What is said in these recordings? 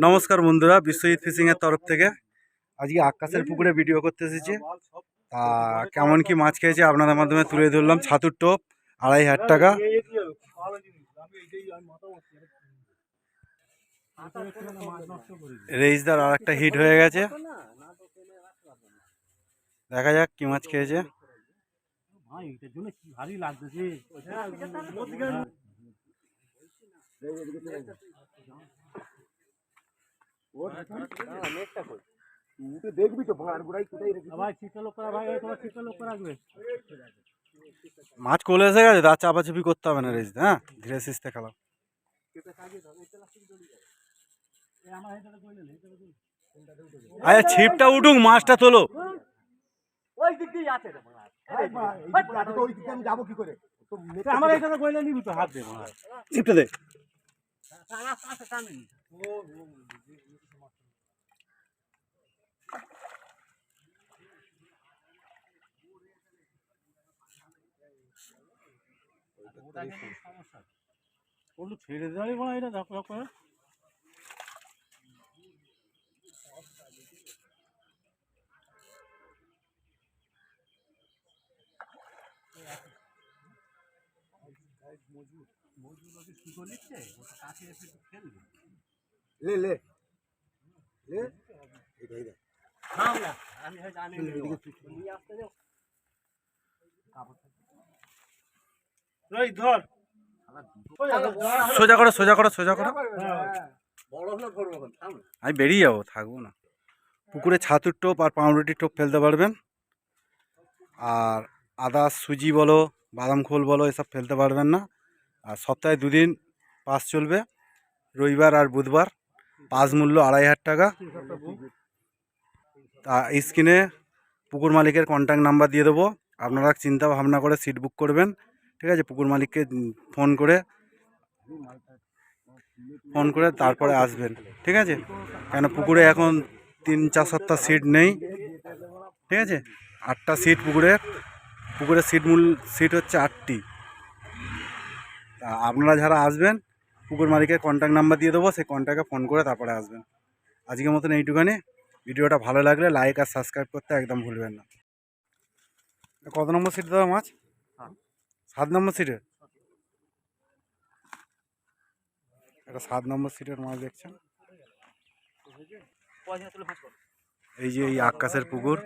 নমস্কার বন্ধুরা, বিশ্বজিৎ ফিশিং এর তরফ থেকে আজকে আকাশের পুকুরে ভিডিও করতে এসেছি। তা কেমন কি মাছ খেয়েছে আপনাদের মাধ্যমে তুলে ধরলাম। ছাতুর টোপ 2500 টাকা। রেইসদার আর একটা হিট হয়ে গেছে, দেখা যাক কি মাছ খেয়েছে। মাছ কোলে এসে গেছে, তার চাপাচাপি করতে হবে না রেইসদা। হ্যাঁ, ধীরে সিস্তে খেলাম। আচ্ছা, ছিপটা উঠুক, মাছটা তোলো। ছিপটা দে। ছেড়ে দেওয়াই বলা, এটা দেখো করে ले ले ले সোজা করো, সোজা করো, সোজা করো। আমি বেরিয়ে যাবো, থাকবো না। পুকুরে ছাতুর টোপ আর পাউরুটির টোপ ফেলতে পারবেন। আর আদা, সুজি বলো, বাদাম খোল বলো, এসব ফেলতে পারবেন না। আর সপ্তাহে 2 দিন পাস চলবে, রবিবার আর বুধবার। পাস মূল্য 2500 টাকা। তা স্ক্রিনে পুকুর মালিকের কন্ট্যাক্ট নাম্বার দিয়ে দেবো, আপনারা চিন্তা ভাবনা করে সিট বুক করবেন। ঠিক আছে, পুকুর মালিককে ফোন করে তারপরে আসবেন। ঠিক আছে, কেন পুকুরে এখন 3-4 সপ্তাহ সিট নেই। ঠিক আছে, 8টা সিট পুকুরে সিট হচ্ছে 8টি। তা আপনারা যারা আসবেন, পুকুর মালিকের কন্ট্যাক্ট নাম্বার দিয়ে দেবো, সেই কন্ট্যাক্টে ফোন করে তারপরে আসবেন। আজকের মতন এইটুখানি। ভিডিওটা ভালো লাগলে লাইক আর সাবস্ক্রাইব করতে একদম ভুলবেন না। কত নম্বর সিটে দেওয়া মাছ? 7 নম্বর সিটে। এটা 7 নম্বর সিটের মাছ দেখছেন। এই যে এই আকাশের পুকুর,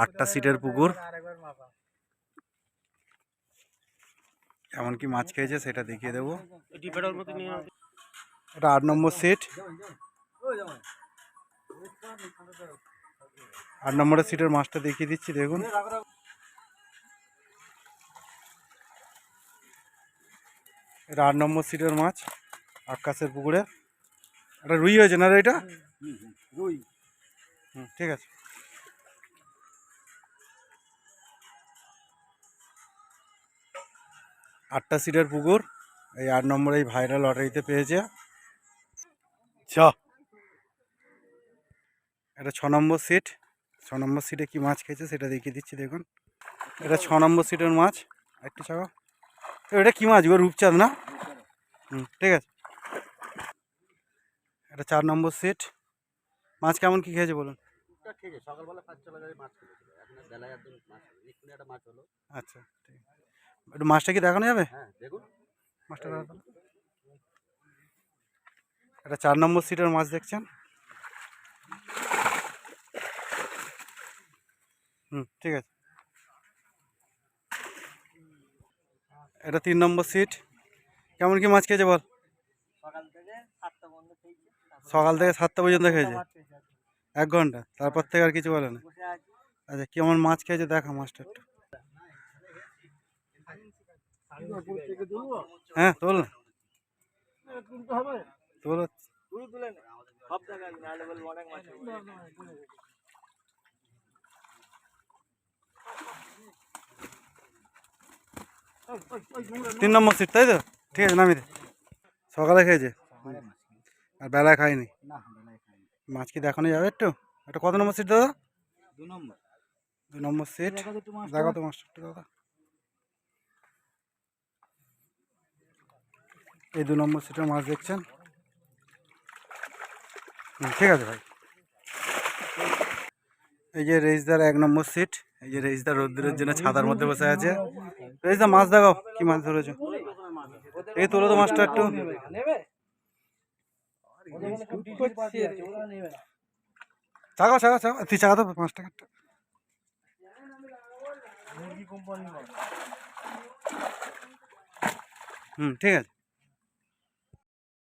8টা সিটের পুকুর। এমনকি মাছ খেয়েছে সেটা দেখিয়ে দেবো। এটা 8 নম্বর সিট। 8 নম্বরের সিটের মাছটা দেখিয়ে দিচ্ছি, দেখুন। এটা 8 নম্বর সিটের মাছ আকাশের পুকুরে। এটা রুই হয়েছে না রে? এটা রুই। ঠিক আছে। 8টা সিটের পুকুর, এই 8 নম্বর এই ভাইরা লটারিতে পেয়েছে। এটা 6 নম্বর সিট। 6 নম্বর সিটে কি মাছ খেয়েছে সেটা দেখিয়ে দিচ্ছি, দেখুন। এটা 6 নম্বর সিটের মাছ। একটু ছাড়ো। এটা কি মাছ গো? রূপচাঁদ না? ঠিক আছে। এটা 4 নম্বর সিট। মাছ কেমন কি খেয়েছে বলুন। আচ্ছা, ঠিক আছে। একটু মাছটা কি দেখানো যাবে? মাছটা দেখানো। এটা 4 নম্বর সিটের মাছ দেখছেন। ঠিক আছে। এটা 3 নম্বর সিট। কেমন কি মাছ খেয়েছে বল। সকাল থেকে 7টা পর্যন্ত খেয়েছে, 1 ঘন্টা। তারপর থেকে আর কিছু বলে না। আচ্ছা, কেমন মাছ খেয়েছে দেখা মাছটা একটু। হ্যাঁ, তোল না, তোল। 3 নম্বর সিট, তাই তো? ঠিক আছে, নামিয়ে দে। সকালে খেয়েছে আর বেলায় খাইনি। মাছ কি দেখানো যাবে একটু? এটা কত নম্বর সিট দাদা? 2 নম্বর সিট। দেখো তো মাছটা একটু দাদা। এই 2 নম্বর সিটের মাছ দেখছেন। ঠিক আছে ভাই। এই যে রেইসদার 1 নম্বর সিট, এই যে রেইসদার রোদ্দুরের জন্য ছাতার মধ্যে বসে আছে। রেইসদা মাছ দেখাও, কি মাছ ধরেছো? এই তোলো তো মাছটা একটু। চাগাও চাগাও চাগাও, তুই চাগা তো মাছটা একটা। ঠিক আছে।